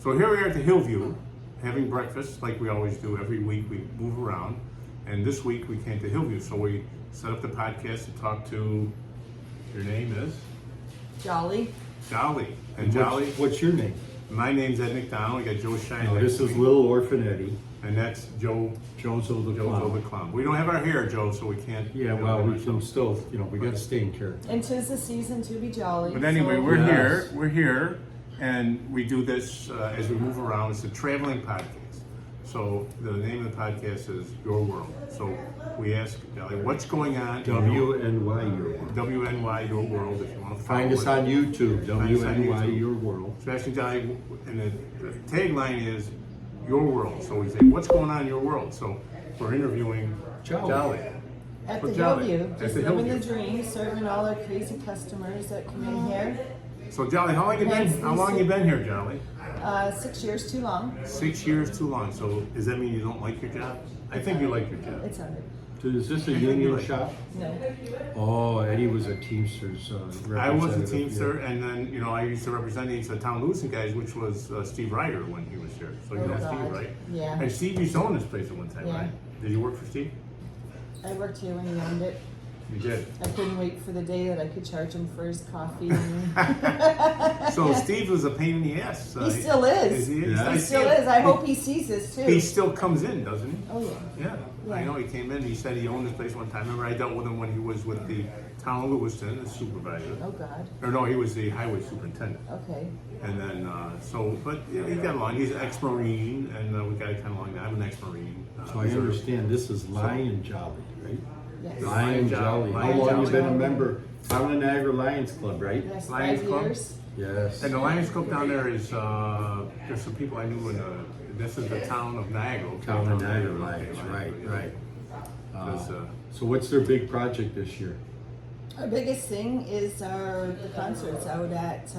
So here we are at the Hil Vue, having breakfast like we always do every week. We move around, and this week we came to Hil Vue. So we set up the podcast to talk to. Your name is Jolly. Jolly, and Jolly. What's your name? My name's Ed McDonald. We got Joe Shine. No, this is Little Orphan Eddie. And that's Joe. Joe's the Joe's clown. clown. We don't have our hair, Joe, so we can't. Yeah, well, we can still, we got to stay in character. And 'tis the season to be jolly. But anyway, so- we're Yes. here. We're here, and we do this as we move around. It's a traveling podcast. So the name of the podcast is Your World. So we ask Jolly, what's going on? WNY Your World. WNY Your World. If you want to Find us on YouTube. Find us on WNY YouTube. Your World. So asking Jolly, and the tagline is Your World. So we say, what's going on in your world? So we're interviewing Jolly. At Well, the Hil Jolly. Vue, At just the Hil living the Vue. dream, serving all our crazy customers that come in here. So Jolly, how long you been? How long you been here, Jolly? 6 years too long. 6 years too long. So does that mean you don't like your job? I think you like your job. It's under. So is this a union shop? No. Oh, Eddie was a Teamsters I was a representative, Teamster, yeah. and then I used to represent the Town Lewison guys, which was Steve Ryder when he was here. So you Oh, know God. Steve, right? Yeah. And Steve used to own this place at one time, Yeah. right? Did you work for Steve? I worked here when he owned it. You did. I couldn't wait for the day that I could charge him for his coffee. And So Steve was a pain in the ass. He still is. He Yeah. I he see still it. is. I hope he sees this too. He still comes in, doesn't he? Oh yeah. Yeah. I Yeah. know he came in. He said he owned this place one time. Remember, I dealt with him when he was with the Town of Lewiston, the supervisor. Oh God. Or no, he was the highway superintendent. Okay. And then, but he got along. He's an ex-Marine, and we got kind of along. I'm an ex-Marine. So I understand this is Lion Jolly, right? Yes. Lion Jolly. How Lion long Jolly. you been a member? Town of Niagara Lions Club, right? Yes. Lions 5 Club? years. Yes. And the Lions Club down there is, there's some people I knew this is the town of Niagara. Town of Niagara Lions, right. Because, So what's their big project this year? Our biggest thing is the concerts out at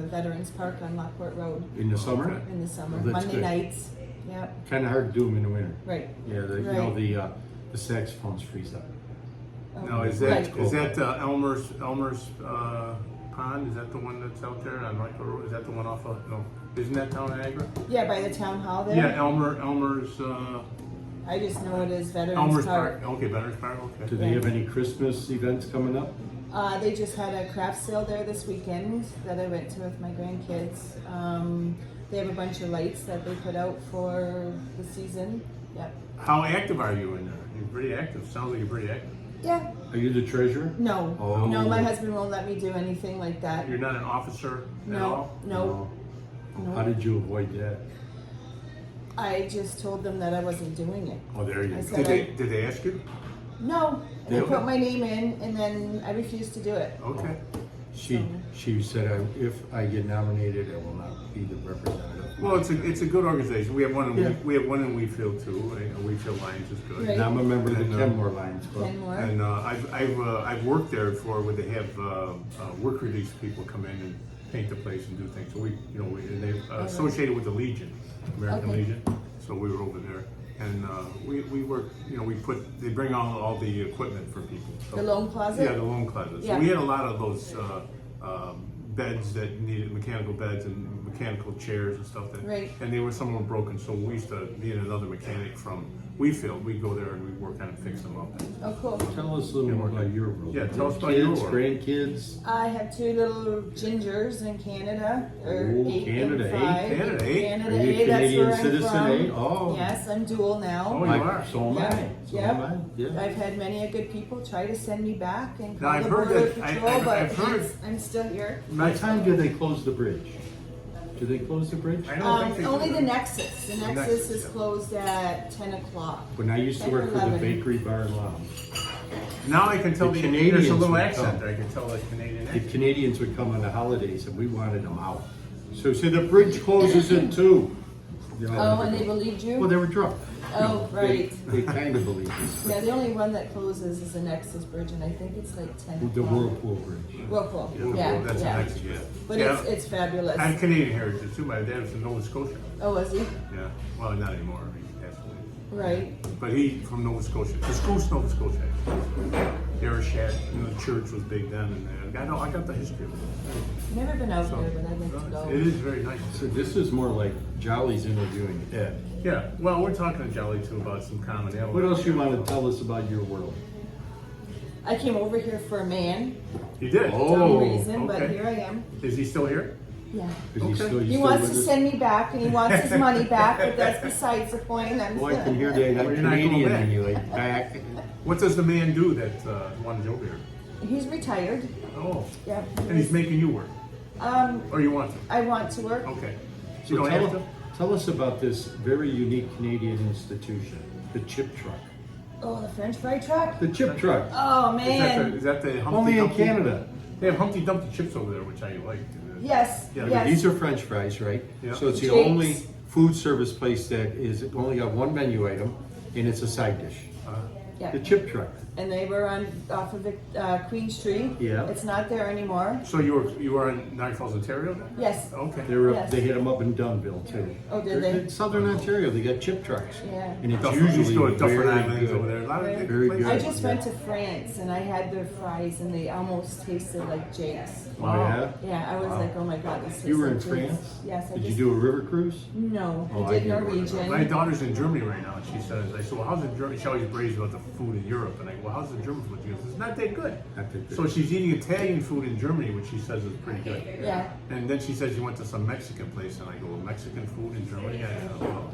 Veterans Park on Lockport Road In the summer? Okay. in the summer, Oh, that's Monday good. nights. Yep. Kind of hard to do them in the winter. Right. Yeah, the saxophones freeze up. now, is Right. that Elmer's Pond? Is that the one that's out there on Michael Road? Is that the one off of, no, isn't that town of Niagara? Yeah, by the town hall there. Yeah, Elmer's I just know it is Veterans Elmer's Park. Park. Okay, Veterans Park, okay. Do they have any Christmas events coming up? They just had a craft sale there this weekend that I went to with my grandkids. They have a bunch of lights that they put out for the season. Yep. How active are you in there? You're pretty active. Sounds like you're pretty active. Yeah. Are you the treasurer? No. Oh. No, my husband won't let me do anything like that. You're not an officer at No. all? No. No. How did you avoid that? I just told them that I wasn't doing it. Oh, there you I go. said Did they ask you? No. And I Yeah. put my name in, and then I refused to do it. Okay. She said, if I get nominated, I will not be the representative. Well, it's a good organization. We have one in Yeah. we have one in Wheatfield too. Wheatfield Lions is good. Right. And I'm a member of the And, Kenmore Lions Club. Ten more. And I've worked there before where they have work release people come in and paint the place and do things. So and they associated with the Legion, American Okay. Legion. So we were over there, and we work. They bring all the equipment for people. So, The loan closet? Yeah, the loan closet. So Yeah. we had a lot of those beds that needed mechanical beds and mechanical chairs and stuff. Right. And some of them broken. So we used to need another mechanic from Wheatfield. We'd go there and we'd work on it, fix them up. Oh, cool. Tell us a little more about your world. Yeah, tell us about your Kids, world. grandkids. I have 2 little gingers in Canada. They're Oh, 8 Canada, and eh? 5. Canada, eh? Canada, Are you eh? That's Canadian where I'm citizen, from. eh? Oh. Yes, I'm dual now. Oh, you are. So am I. Yeah. So Yep. am I. Yeah. I've had many a good people try to send me back and Now, call I've the heard Border that- Patrol, I've but heard- I'm still here. What time do they close the bridge? Do they close the bridge? I don't think they Only do the that. Nexus. The Nexus Nexus, is yeah. closed at 10 o'clock. When I used to 10 or work for the 11. bakery bar and lounge, Now I can tell The there's a Canadians little would accent. come. I can tell the Canadian the accent. Canadians would come on the holidays and we wanted them out. So say the bridge closes at 2. Oh, and they believed you? Well, they were drunk. Oh, right. They kind of believed us. Yeah, the only one that closes is the Nexus Bridge, and I think it's like 10 o'clock. The Whirlpool Bridge. Whirlpool. Yeah, Yeah, that's yeah. an accent, yeah. But Yeah. it's fabulous. I'm Canadian heritage too. My dad was from Nova Scotia. Oh, was he? Yeah. Well, not anymore. He passed away. Right. But he from Nova Scotia. The school's Nova Scotia. Actually. Airshad, the church was big then, and I know I got the history of it. Never been out So, there, but I'd like to go. it is very nice. So this is more like Jolly's interviewing Ed. Yeah, well, we're talking to Jelly too about some commonality. What else you want to tell us about your world? I came over here for a man, You did? Oh. for some reason, but okay. here I am. Is he still here? Yeah. Is Okay. he still, He wants to send me back, and he wants his money back, but that's besides the point. Well, I can hear they got Well, you're not going Canadian back. in you, like back. What does the man do that wanted you over here? He's retired. Oh, Yeah. and he's making you work, or you want to? I want to work. Okay. So You don't have tell, to? tell us about this very unique Canadian institution, the chip truck. Oh, the French fry truck. The chip truck, Oh man. Is that the Humpty only in Dumpty? Canada. They have Humpty Dumpty chips over there, which I like. Yes. Yeah, yes. These are French fries, right? Yeah. So it's the Jake's. only food service place that is only got one menu item, and it's a side dish. Yeah. The chip truck. And they were on off of Queen Street. Yeah. It's not there anymore. So you were in Niagara Falls, Ontario then? Yes. Okay. Yes. They hit them up in Dunnville too. Oh, did They're they? in Southern Ontario, they got chip trucks. Yeah. And it's Dufferin, used to go usually to Dufferin very Islands over good. there. A lot of good Very places. good. I just went to France and I had their fries and they almost tasted like Jake's. Oh, yeah? Yeah, I was like, oh my god, this tastes You were in like Jake's. France? Yes, I Did you just do a river cruise? no. Oh, I I did did one. Norwegian. My daughter's in Germany right now, and she says, I said, well, how's it Germany? She always braves about the food in Europe. And I go, well, how's the German food? She goes, it's not that good. Not that good. So she's eating Italian food in Germany, which she says is pretty good. Yeah. And then she says she went to some Mexican place, and I go, well, Mexican food in Germany? I don't know.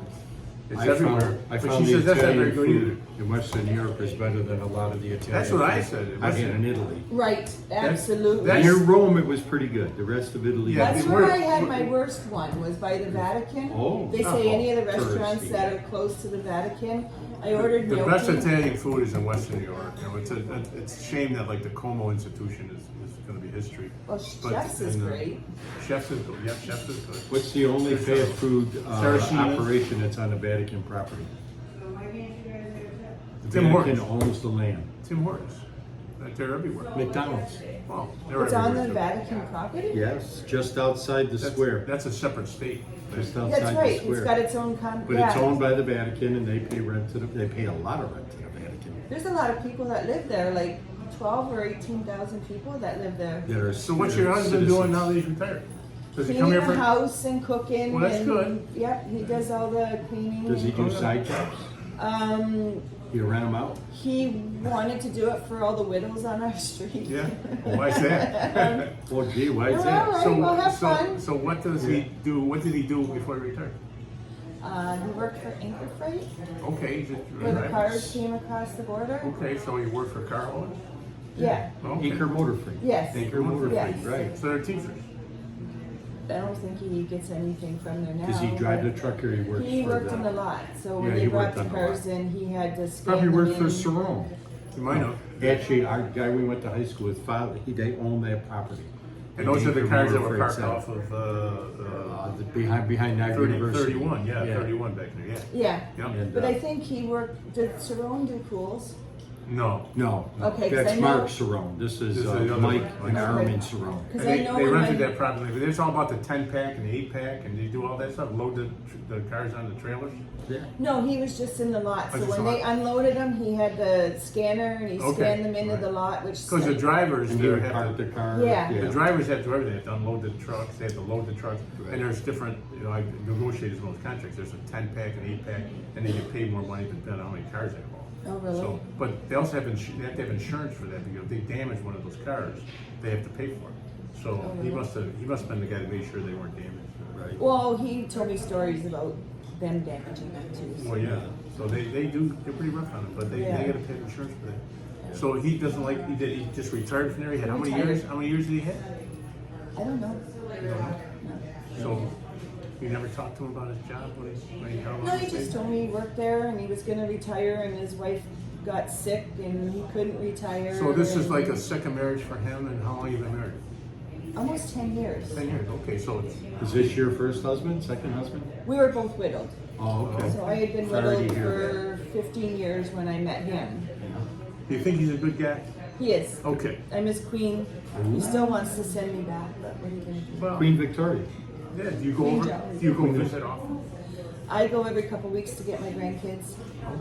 It's everywhere. I But found she the says that's not very Italian good either. food in Western Europe is better than a lot of the Italian. That's what I food said. I had in Italy. Right. Absolutely. that's- Near Rome, it was pretty good. The rest of Italy, Yeah, That's they where were- I had my worst one, was by the Vatican. Oh. They say any of the Touristy. restaurants that are close to the Vatican. I ordered The gnocchi. best Italian food is in Western New York. You know, it's a shame that like the Como Institution is going to be history. Well, But- Chef's is and, great. Chef's is good. Yeah, Chef's is good. What's the only fast food Saraceno. operation that's on the Vatican property? The Tim Vatican Hortons. owns the land. Tim Hortons. They're everywhere. McDonald's. Well, they're It's on everywhere, the too. Vatican property? Yes, just outside the square. That's a separate state. Just outside That's the right. It's square. got its own But yeah. it's owned by the Vatican, and they pay rent to the. They pay a lot of rent to the Vatican. There's a lot of people that live there, like 12 or 18,000 people that live there. That are, So what's that your are husband doing citizens. now that he's retired? Does he Cleaning come here the for? house and cooking. Well, that's and, good. Yep, he does all the cleaning. Does he do and- side jobs? You rent them out? He wanted to do it for all the widows on our street. Yeah. Well, why's that? Well, gee, why is All that? right. We'll have fun. So what does he do? What did he do before he retired? He worked for Anchor Freight, Okay, he's just where the cars came across the border. Okay, so he worked for car haulers. Yeah. Okay. Acre Motor Freight. Yes. Acre Motor Yes. Freight, right. So they're teachers. I don't think he gets anything from there now. Does he drive the truck or he works He for worked the? in the lot, so when Yeah, they he brought worked the on the cars lot. in, he had to scan Probably them worked for in. Cerrone. You might know. Actually, our guy we went to high school with, father, they owned that property. And those are the Acre cars that Motor were Freight parked side. off of Behind Niagara 30, University. 31, yeah, 31 back there, yeah. Yeah. Yeah. And, But I think he worked, did Cerrone do pools? No. No, Okay, 'cause that's I know- Mark Cerrone. This is This is the other Mike one. and Okay. Armin Cerrone. Because And I they know they when rented my- that property, but it's all about the 10-pack and the 8-pack, and they do all that stuff, load the cars on the trailers. Yeah. No, he was just in the lot. So just when a they lot. unloaded them, he had the scanner and he Okay, scanned them into right. the lot, which Because the drivers And there you have park to, the car. Yeah. the drivers have to do everything. They have to unload the trucks, they have to load the trucks, and there's different, you know, I negotiated some of those contracts. There's a 10-pack and 8-pack, and they get paid more money depending on how many cars they haul. Oh, really? So, but they also have they have to have insurance for that, because if they damage one of those cars, they have to pay for it. So Oh, he really? must have been the guy that made sure they weren't damaged. Right. Well, he told me stories about them damaging them too. So. Well, yeah. So they're pretty rough on it, but they Yeah. got to pay insurance for that. So he doesn't like he just retired from there. He had how many Retired. years? How many years did he have? I don't know. So you never talked to him about his job when he No, he just told me he worked there and he was going to retire and his wife got sick and he couldn't retire. So this is and- like a second marriage for him, and how long you been married? almost 10 years. 10 years. Okay, so it's Is this your first husband, second husband? We were both widowed. Oh, okay. So I had been Sorry to widowed hear for 15 years when I met him. do you think he's a good guy? He is. Okay. I'm his queen. He still wants to send me back, but what are you going to do? Well, Queen Victoria. yeah. Do you go Queen over? Charlie. Do you go visit often? I go every couple weeks to get my grandkids.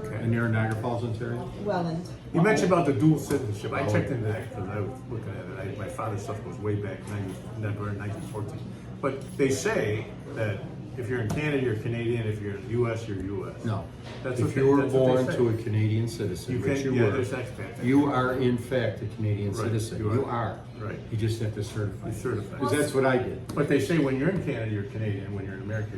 Okay. And you're in Niagara Falls, Ontario? Welland. You mentioned about the dual citizenship. I checked into that because I was looking at it. My father's stuff goes way back, 1914. But they say that if you're in Canada, you're Canadian. If you're in the U.S., you're U.S. No. That's If what you were that's what they born say. to a Canadian citizen, You which can, you yeah, were, there's expat. you are in fact a Canadian Right, citizen. you are. You are. Right. You just have to certify. You're certified. Because that's what I did. But they say when you're in Canada, you're Canadian. When you're in America,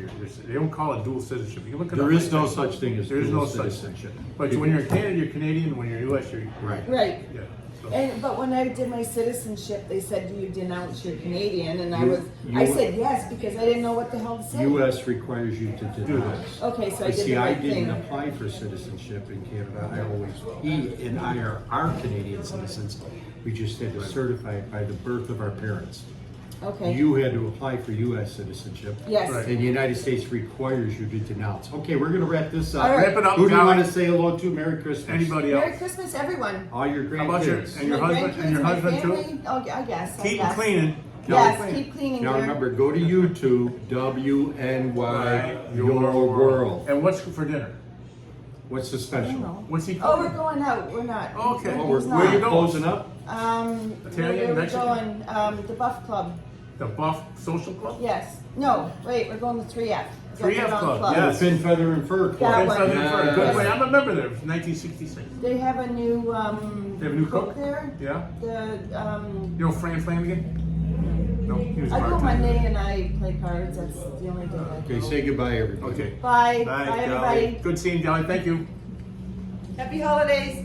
they don't call it dual citizenship. You look it There up. is no such thing as There is dual no such citizenship. But when you're in Canada, you're Canadian. When you're in the U.S., you're Right. Right. Yeah. So, But when I did my citizenship, they said, "Do you denounce you're Canadian?" And You- I said yes because I didn't know what the hell to say. U.S. requires you to denounce. Okay, so I You did see, the I right didn't thing. apply for citizenship in Canada. He and I are Canadian citizens. We just had to certify it by the birth of our parents. Okay. You had to apply for U.S. citizenship. Yes. Right. And the United States requires you to denounce. Okay, we're going to wrap this up. All right. Wrap it up, Who do you Golly. want to say hello to? Merry Christmas. Anybody else? Merry Christmas, everyone. All your How about your grandkids. and your My husband and your grandkids, my husband too? family. Oh, I guess. I Keep guess. cleaning. Yes, keep cleaning. Now here. remember, go to YouTube, WNY, Your World. And what's for dinner? What's the I special? don't know. What's he Oh, we're cooking? going out. We're not. Okay. Oh, He's we're not. Where you going? closing up? Italian, where are we Mexican? going? The Buff Club. The Buff Social Club? Yes. No, wait, we're going to 3F. 3F Club, Yeah, yes. Fin, Feather, and Fur That Club. one. Good Yes. way. I'm a member there. It's 1966. They have a new They have a new cook? there. Yeah. The You know Fran Flanagan? No, he was a I go bartender. Monday and I play cards. That's the only day I Okay, go. say goodbye, everybody. Okay. Bye. Bye, Bye, Golly. everybody. Good seeing you, Golly. Thank you. Happy holidays.